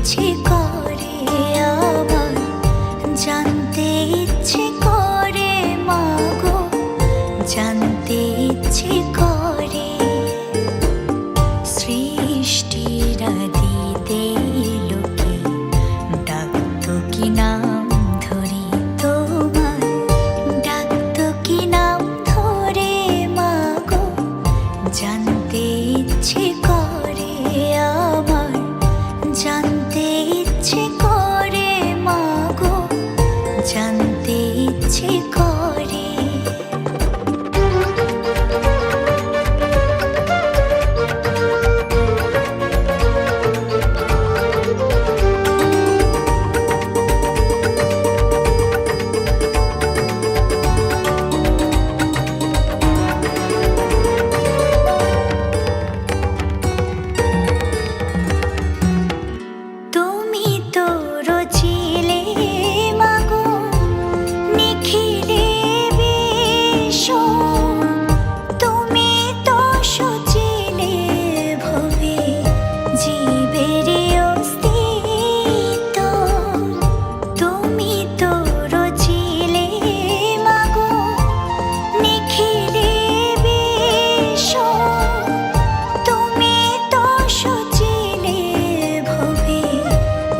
ইচ্ছে করে আমার, জানতে ইচ্ছে করে মাগো, জানতে ইচ্ছে করে। সৃষ্টির আদিতে লোকে ডাকতো কি নাম ধরে তোমার, ডাকতো কি নাম ধরে মাগো, জানতে ইচ্ছে করে আমার, জানতে ইচ্ছে করে মাগো, জানতে ইচ্ছে করে। তুমি তো রচিলে মাগো নিখিলে বিশ্ব, তুমি তো সচিলে ভবে জীবের অস্তিত্ব। তুমি তো রচিলে মাগো নিখিলে বিশ্ব, তুমি তো সচিলে ভবে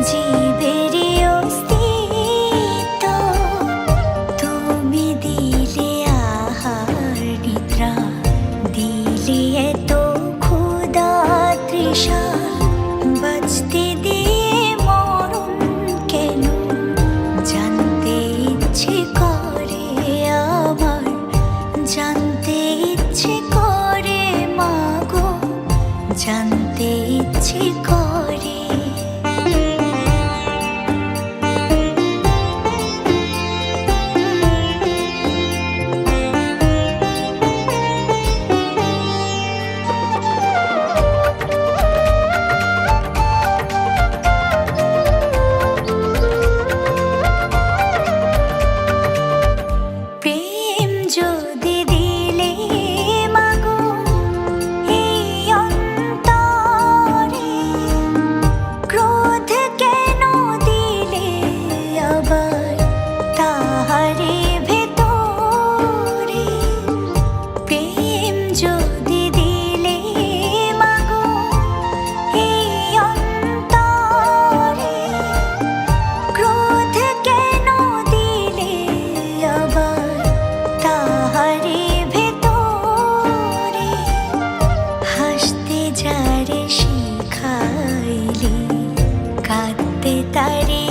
জীবের অস্তিত্ব। তুমি দিলে আহার নিদ্রা, দিলে এত ক্ষুধা তৃষা, বাঁচতে দিয়ে মরণ কেন, জানতে ইচ্ছে করে আমার, জানতে ইচ্ছে করে মাগো, জানতে ইচ্ছে করে। প্রেম যদি দিলে মাগো এই অন্তরে, ক্রোধ কেন দিলে আবার তাহারে ভেতরে। প্রেম যদি দিলে মাগো এই অন্তরে, ক্রোধ কেন দিলে আবার তাহারে ভেতরে। হাসতে যারে শিখাইলে, কাঁদতে তারে